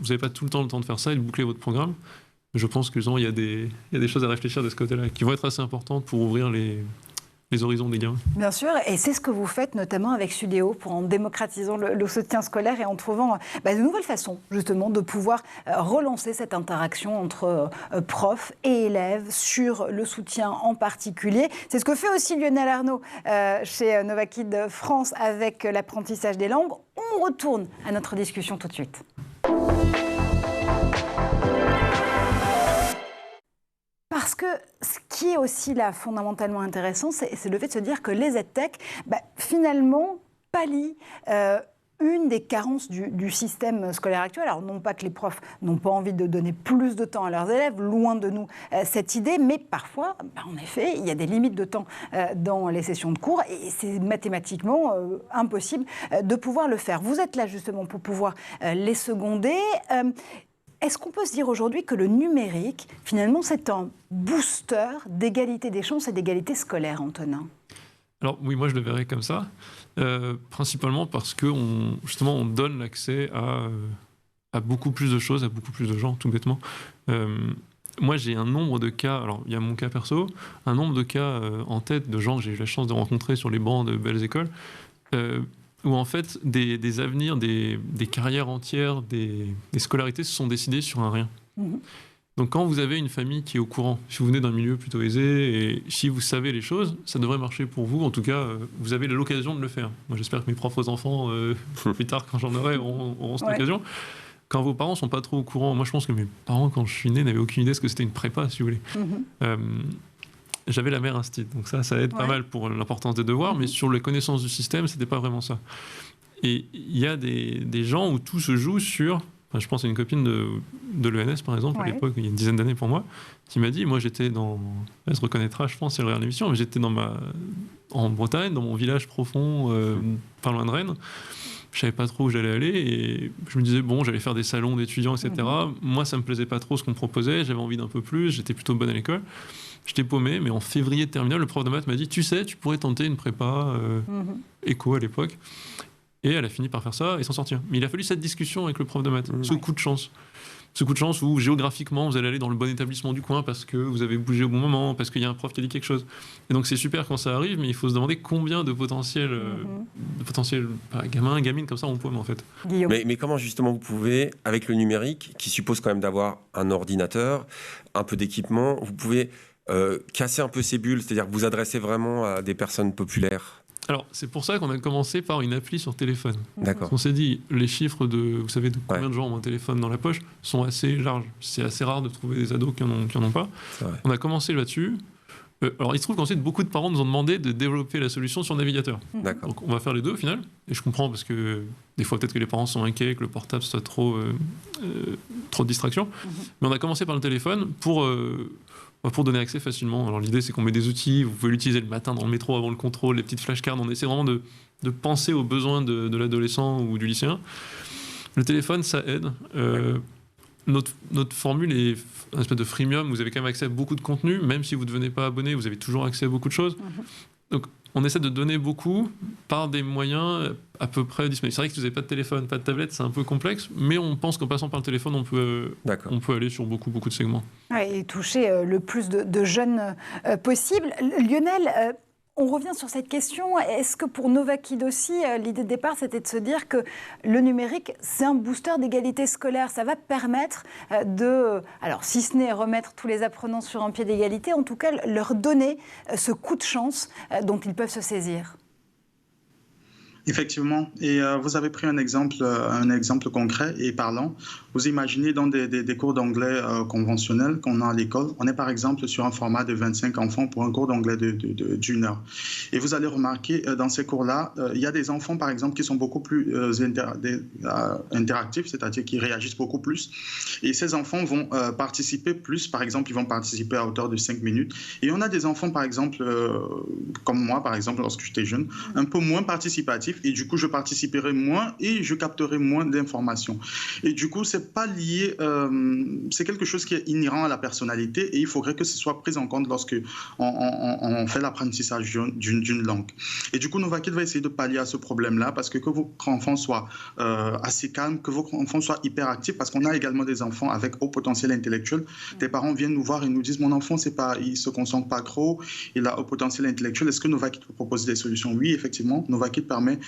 le temps de faire ça et de boucler votre programme. Je pense qu'il y a des choses à réfléchir de ce côté-là qui vont être assez importantes pour ouvrir les horizons des gamins. Bien sûr, et c'est ce que vous faites notamment avec Sudéo en démocratisant le soutien scolaire et en trouvant de nouvelles façons justement de pouvoir relancer cette interaction entre profs et élèves sur le soutien en particulier. C'est ce que fait aussi Lionel Arnaud chez Novakid France avec l'apprentissage des langues. On retourne à notre discussion tout de suite. Parce que ce qui est aussi là fondamentalement intéressant, c'est le fait de se dire que les EdTech, finalement, pallient une des carences du système scolaire actuel. Alors non pas que les profs n'ont pas envie de donner plus de temps à leurs élèves, loin de nous cette idée, mais parfois, en effet, il y a des limites de temps dans les sessions de cours et c'est mathématiquement impossible de pouvoir le faire. Vous êtes là justement pour pouvoir les seconder. Est-ce qu'on peut se dire aujourd'hui que le numérique, finalement, c'est un booster d'égalité des chances et d'égalité scolaire, Antonin ? Alors oui, moi je le verrais comme ça, principalement parce qu'on donne l'accès à beaucoup plus de choses, à beaucoup plus de gens, tout bêtement. Moi j'ai un nombre de cas, alors il y a mon cas perso, un nombre de cas en tête de gens que j'ai eu la chance de rencontrer sur les bancs de belles écoles, où en fait des avenirs, des carrières entières, des scolarités se sont décidées sur un rien. Donc quand vous avez une famille qui est au courant, si vous venez d'un milieu plutôt aisé et si vous savez les choses, ça devrait marcher pour vous. En tout cas, vous avez l'occasion de le faire. Moi j'espère que mes propres enfants, plus tard quand j'en aurai, auront cette occasion. Quand vos parents ne sont pas trop au courant, moi je pense que mes parents quand je suis né n'avaient aucune idée de ce que c'était une prépa, si vous voulez. J'avais la mère instit, donc ça aide pas mal pour l'importance des devoirs, mais sur les connaissances du système, c'était pas vraiment ça. Et il y a des gens où tout se joue sur, Enfin, je pense à une copine de l'ENS, par exemple, à Ouais. l'époque, il y a une dizaine d'années pour moi, qui m'a dit, moi j'étais dans... Elle se reconnaîtra, je pense, si elle regarde l'émission, mais j'étais en Bretagne, dans mon village profond, pas loin de Rennes. Je savais pas trop où j'allais aller et je me disais, bon, j'allais faire des salons d'étudiants, etc. Moi, ça me plaisait pas trop ce qu'on me proposait, j'avais envie d'un peu plus, j'étais plutôt bonne à l'école. J'étais paumé, mais en février de terminale, le prof de maths m'a dit, tu sais, tu pourrais tenter une prépa éco à l'époque. Et elle a fini par faire ça et s'en sortir. Mais il a fallu cette discussion avec le prof de maths, ce coup de chance. Ce coup de chance où géographiquement vous allez aller dans le bon établissement du coin parce que vous avez bougé au bon moment, parce qu'il y a un prof qui a dit quelque chose. Et donc c'est super quand ça arrive, mais il faut se demander combien de potentiels gamins, gamines comme ça on paume en fait. Guillaume. Mais comment justement vous pouvez, avec le numérique, qui suppose quand même d'avoir un ordinateur, un peu d'équipement, vous pouvez casser un peu ces bulles, c'est-à-dire vous adresser vraiment à des personnes populaires? Alors, c'est pour ça qu'on a commencé par une appli sur téléphone. D'accord. On s'est dit, les chiffres vous savez, de combien de gens ont un téléphone dans la poche sont assez larges. C'est assez rare de trouver des ados qui en ont pas. On a commencé là-dessus. Alors, il se trouve qu'ensuite, beaucoup de parents nous ont demandé de développer la solution sur navigateur. D'accord. Donc, on va faire les deux au final. Et je comprends parce que des fois, peut-être que les parents sont inquiets, que le portable soit trop de distraction. Mais on a commencé par le téléphone pour donner accès facilement. Alors l'idée c'est qu'on met des outils, vous pouvez l'utiliser le matin dans le métro avant le contrôle, les petites flashcards, on essaie vraiment de penser aux besoins de l'adolescent ou du lycéen. Le téléphone ça aide. Notre formule est un espèce de freemium, vous avez quand même accès à beaucoup de contenu, même si vous ne devenez pas abonné, vous avez toujours accès à beaucoup de choses. Donc on essaie de donner beaucoup par des moyens à peu près disponibles. C'est vrai que si vous n'avez pas de téléphone, pas de tablette, c'est un peu complexe, mais on pense qu'en passant par le téléphone, on peut aller sur beaucoup de segments. Ouais, et toucher le plus de jeunes possible. Lionel, on revient sur cette question. Est-ce que pour Novakid aussi, l'idée de départ, c'était de se dire que le numérique, c'est un booster d'égalité scolaire. Ça va permettre alors si ce n'est remettre tous les apprenants sur un pied d'égalité, en tout cas leur donner ce coup de chance dont ils peuvent se saisir. Effectivement, et vous avez pris un exemple concret et parlant. Vous imaginez dans des cours d'anglais conventionnels qu'on a à l'école, on est par exemple sur un format de 25 enfants pour un cours d'anglais d'une heure. Et vous allez remarquer dans ces cours-là, il y a des enfants par exemple qui sont beaucoup plus interactifs, c'est-à-dire qui réagissent beaucoup plus. Et ces enfants vont participer plus, par exemple, ils vont participer à hauteur de 5 minutes. Et on a des enfants par exemple, comme moi par exemple lorsque j'étais jeune, un peu moins participatifs. Et du coup, je participerai moins et je capterai moins d'informations. Et du coup, c'est pas lié, c'est quelque chose qui est inhérent à la personnalité et il faudrait que ce soit pris en compte lorsque on fait l'apprentissage d'une langue. Et du coup, Novakid va essayer de pallier à ce problème-là parce que votre enfant soit assez calme, que votre enfant soit hyperactif, parce qu'on a également des enfants avec haut potentiel intellectuel. Des parents viennent nous voir et nous disent, mon enfant, il se concentre pas trop, il a haut potentiel intellectuel. Est-ce que Novakid peut proposer des solutions? Oui, effectivement, Novakid permet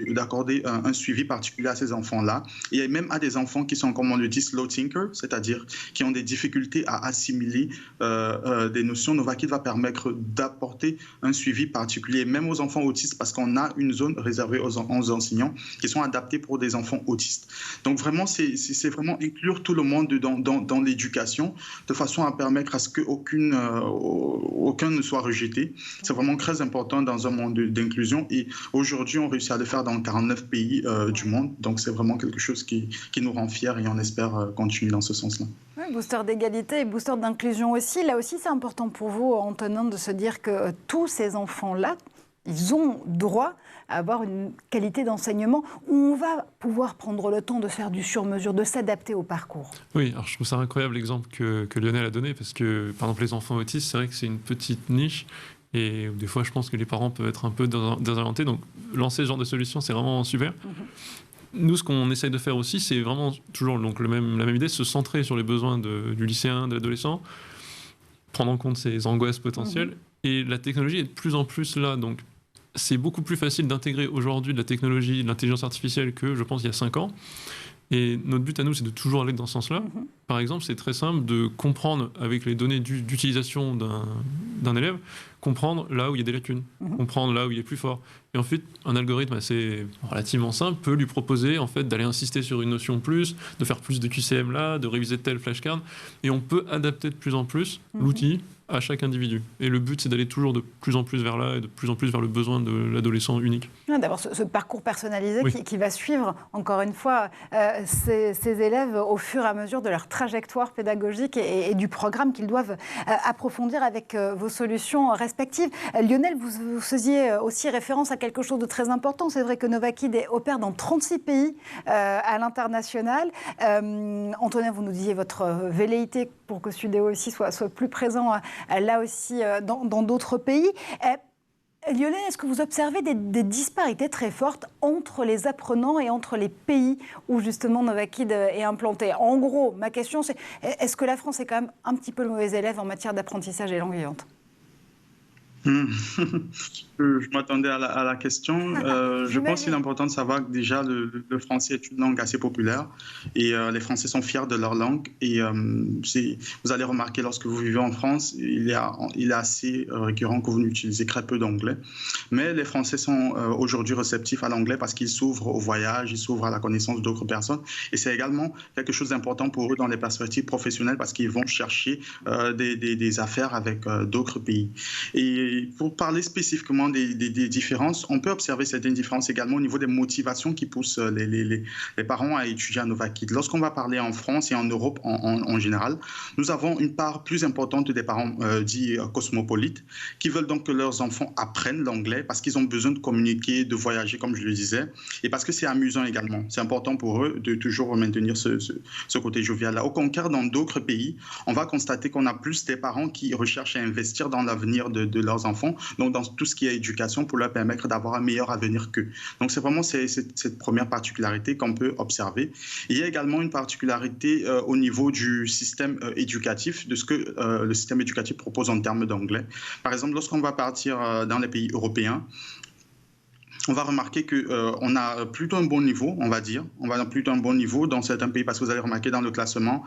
d'accorder un suivi particulier à ces enfants-là. Et même à des enfants qui sont, comme on le dit, slow thinkers, c'est-à-dire qui ont des difficultés à assimiler des notions. Novakid va permettre d'apporter un suivi particulier, même aux enfants autistes, parce qu'on a une zone réservée aux enseignants qui sont adaptés pour des enfants autistes. Donc vraiment, c'est vraiment inclure tout le monde dans l'éducation, de façon à permettre à ce qu'aucun ne soit rejeté. C'est vraiment très important dans un monde d'inclusion. Et aujourd'hui, on réussit à le faire dans 49 pays du monde. Donc, c'est vraiment quelque chose qui nous rend fiers et on espère continuer dans ce sens-là. Oui, booster d'égalité et booster d'inclusion aussi. Là aussi, c'est important pour vous, Antonin, de se dire que tous ces enfants-là, ils ont droit à avoir une qualité d'enseignement où on va pouvoir prendre le temps de faire du sur-mesure, de s'adapter au parcours. Oui, alors je trouve ça un incroyable exemple que Lionel a donné parce que, par exemple, les enfants autistes, c'est vrai que c'est une petite niche. Et des fois, je pense que les parents peuvent être un peu désorientés. Donc, lancer ce genre de solution, c'est vraiment super. Nous, ce qu'on essaye de faire aussi, c'est vraiment toujours donc, la même idée, se centrer sur les besoins du lycéen, de l'adolescent, prendre en compte ses angoisses potentielles. Et la technologie est de plus en plus là. Donc, c'est beaucoup plus facile d'intégrer aujourd'hui de la technologie, de l'intelligence artificielle que, je pense, il y a 5 ans. Et notre but à nous, c'est de toujours aller dans ce sens-là. par exemple, c'est très simple de comprendre, avec les données d'utilisation d'un élève, comprendre là où il y a des lacunes, comprendre là où il est plus fort. Et ensuite, un algorithme assez relativement simple peut lui proposer en fait, d'aller insister sur une notion plus, de faire plus de QCM là, de réviser tel flashcard. Et on peut adapter de plus en plus l'outil à chaque individu. Et le but, c'est d'aller toujours de plus en plus vers là et de plus en plus vers le besoin de l'adolescent unique. D'avoir ce parcours personnalisé qui va suivre, encore une fois, ces élèves au fur et à mesure de leur trajectoire pédagogique et du programme qu'ils doivent approfondir avec vos solutions respectives. Lionel, vous faisiez aussi référence à quelque chose de très important. C'est vrai que Novakid opère dans 36 pays à l'international. Antonin, vous nous disiez votre velléité pour que Sudeo aussi soit plus présent là aussi dans d'autres pays. Lionel, est-ce que vous observez des disparités très fortes entre les apprenants et entre les pays où justement Novakid est implanté? En gros, ma question c'est, est-ce que la France est quand même un petit peu le mauvais élève en matière d'apprentissage des langues vivantes? Je m'attendais à la question. Je pense qu'il est important de savoir que déjà le français est une langue assez populaire et les Français sont fiers de leur langue. Et vous allez remarquer lorsque vous vivez en France, il est assez récurrent que vous n'utilisez très peu d'anglais. Mais les Français sont aujourd'hui réceptifs à l'anglais parce qu'ils s'ouvrent au voyage, ils s'ouvrent à la connaissance d'autres personnes. Et c'est également quelque chose d'important pour eux dans les perspectives professionnelles parce qu'ils vont chercher des affaires avec d'autres pays. Et pour parler spécifiquement des différences, on peut observer certaines différences également au niveau des motivations qui poussent les parents à étudier à Novakid. Lorsqu'on va parler en France et en Europe en général, nous avons une part plus importante des parents dits cosmopolites qui veulent donc que leurs enfants apprennent l'anglais parce qu'ils ont besoin de communiquer, de voyager comme je le disais et parce que c'est amusant également. C'est important pour eux de toujours maintenir ce côté jovial-là. Au contraire, dans d'autres pays, on va constater qu'on a plus des parents qui recherchent à investir dans l'avenir de leurs enfants, donc dans tout ce qui est éducation pour leur permettre d'avoir un meilleur avenir qu'eux. Donc c'est vraiment cette première particularité qu'on peut observer. Il y a également une particularité au niveau du système éducatif, de ce que le système éducatif propose en termes d'anglais. Par exemple, lorsqu'on va partir dans les pays européens, on va remarquer qu'on a plutôt un bon niveau, on va dire. On va avoir plutôt un bon niveau dans certains pays parce que vous allez remarquer dans le classement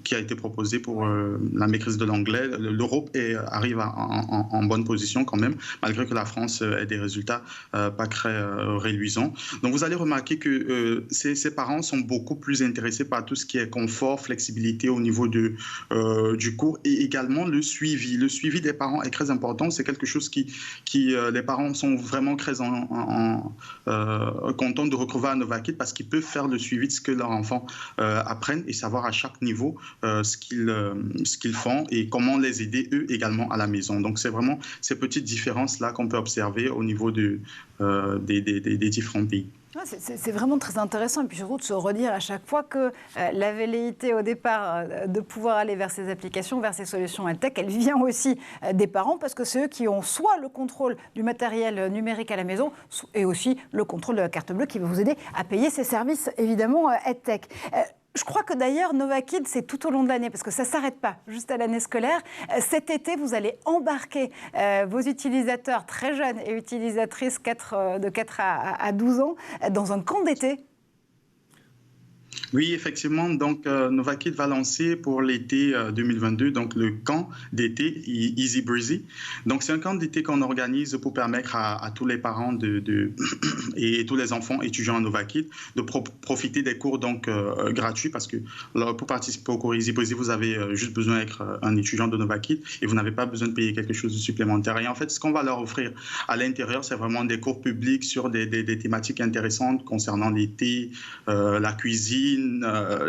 qui a été proposé pour la maîtrise de l'anglais, l'Europe arrive en bonne position quand même, malgré que la France ait des résultats pas très réluisants. Donc vous allez remarquer que ces parents sont beaucoup plus intéressés par tout ce qui est confort, flexibilité au niveau du cours et également le suivi. Le suivi des parents est très important. C'est quelque chose qui les parents sont vraiment très contents de retrouver à Novakid parce qu'ils peuvent faire le suivi de ce que leurs enfants apprennent et savoir à chaque niveau ce qu'ils font et comment les aider eux également à la maison. Donc c'est vraiment ces petites différences-là qu'on peut observer au niveau des différents pays. C'est vraiment très intéressant et puis surtout de se redire à chaque fois que la velléité au départ de pouvoir aller vers ces applications, vers ces solutions tech, elle vient aussi des parents parce que c'est eux qui ont soit le contrôle du matériel numérique à la maison et aussi le contrôle de la carte bleue qui va vous aider à payer ces services évidemment EdTech. Je crois que d'ailleurs, Novakid, c'est tout au long de l'année, parce que ça ne s'arrête pas juste à l'année scolaire. Cet été, vous allez embarquer vos utilisateurs très jeunes et utilisatrices de 4 à 12 ans dans un camp d'été. Oui, effectivement. Donc, Novakid va lancer pour l'été 2022 donc le camp d'été Easy Breezy. Donc, c'est un camp d'été qu'on organise pour permettre à tous les parents et tous les enfants étudiants à Novakid de profiter des cours donc gratuits parce que pour participer au cours Easy Breezy, vous avez juste besoin d'être un étudiant de Novakid et vous n'avez pas besoin de payer quelque chose de supplémentaire. Et en fait, ce qu'on va leur offrir à l'intérieur, c'est vraiment des cours publics sur des thématiques intéressantes concernant l'été, la cuisine,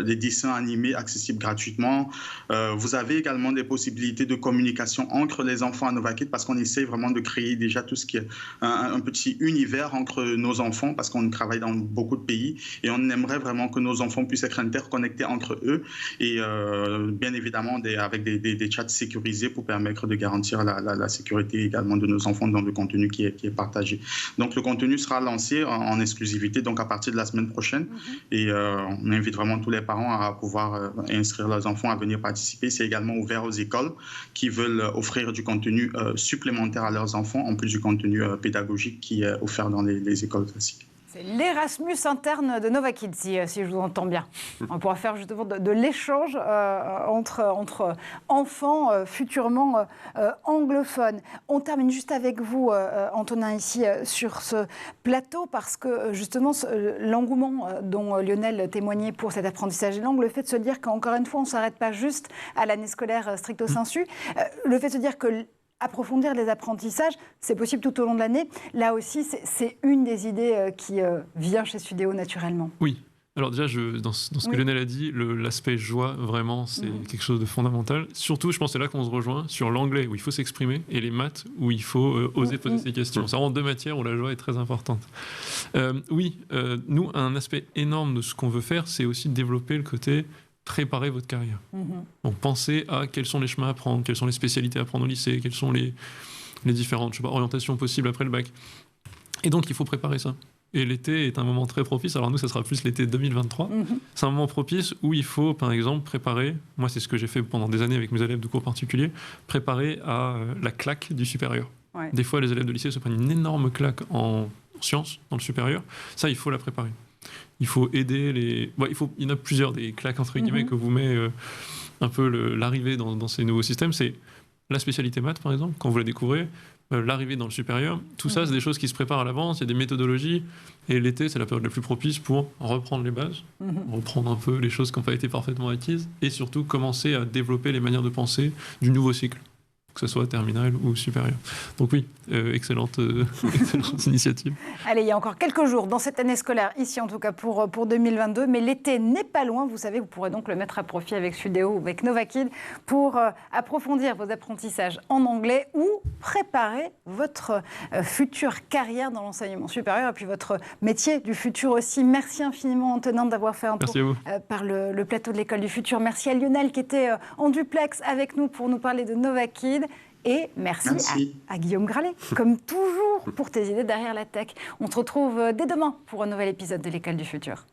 des dessins animés accessibles gratuitement. Vous avez également des possibilités de communication entre les enfants à Novakid parce qu'on essaie vraiment de créer déjà tout ce qui est un petit univers entre nos enfants parce qu'on travaille dans beaucoup de pays et on aimerait vraiment que nos enfants puissent être interconnectés entre eux et bien évidemment avec des chats sécurisés pour permettre de garantir la sécurité également de nos enfants dans le contenu qui est partagé. Donc le contenu sera lancé en exclusivité donc à partir de la semaine prochaine et on invite vraiment tous les parents à pouvoir inscrire leurs enfants à venir participer. C'est également ouvert aux écoles qui veulent offrir du contenu supplémentaire à leurs enfants, en plus du contenu pédagogique qui est offert dans les écoles classiques. C'est l'Erasmus interne de Nova Kids, si je vous entends bien. On pourra faire justement de l'échange entre enfants futurement anglophones. On termine juste avec vous, Antonin, ici sur ce plateau, parce que justement, l'engouement dont Lionel témoignait pour cet apprentissage des langues, le fait de se dire qu'encore une fois, on ne s'arrête pas juste à l'année scolaire stricto sensu, le fait de se dire que approfondir les apprentissages, c'est possible tout au long de l'année. Là aussi, c'est une des idées qui vient chez Sudéo naturellement. Oui. Alors déjà, dans ce que Lionel a dit, l'aspect joie, vraiment, c'est quelque chose de fondamental. Surtout, je pense que c'est là qu'on se rejoint, sur l'anglais, où il faut s'exprimer, et les maths, où il faut oser poser ses questions. C'est vraiment deux matières où la joie est très importante. Nous, un aspect énorme de ce qu'on veut faire, c'est aussi développer le côté préparer votre carrière. Donc pensez à quels sont les chemins à prendre, quelles sont les spécialités à prendre au lycée, quelles sont les différentes orientations possibles après le bac. Et donc il faut préparer ça. Et l'été est un moment très propice. Alors nous, ça sera plus l'été 2023. C'est un moment propice où il faut, par exemple, préparer, moi c'est ce que j'ai fait pendant des années avec mes élèves de cours particuliers, préparer à la claque du supérieur. Ouais. Des fois, les élèves de lycée se prennent une énorme claque en sciences, dans le supérieur. Ça, il faut la préparer. Il faut aider les... il y en a plusieurs des claques, entre guillemets, que vous met un peu l'arrivée dans ces nouveaux systèmes. C'est la spécialité maths, par exemple, quand vous la découvrez, l'arrivée dans le supérieur. Tout ça, c'est des choses qui se préparent à l'avance, il y a des méthodologies. Et l'été, c'est la période la plus propice pour reprendre les bases, reprendre un peu les choses qui n'ont pas été parfaitement acquises, et surtout commencer à développer les manières de penser du nouveau cycle, que ce soit terminale ou supérieure. Donc oui, excellente initiative. Allez, il y a encore quelques jours dans cette année scolaire, ici en tout cas pour 2022, mais l'été n'est pas loin. Vous savez, vous pourrez donc le mettre à profit avec Sudéo ou avec Nova Kids pour approfondir vos apprentissages en anglais ou préparer votre future carrière dans l'enseignement supérieur et puis votre métier du futur aussi. Merci infiniment, Antonin, d'avoir fait un tour par le plateau de l'École du Futur. Merci à Lionel qui était en duplex avec nous pour nous parler de Nova Kids. Et merci. À Guillaume Gralet, comme toujours, pour tes idées derrière la tech. On se retrouve dès demain pour un nouvel épisode de l'École du Futur.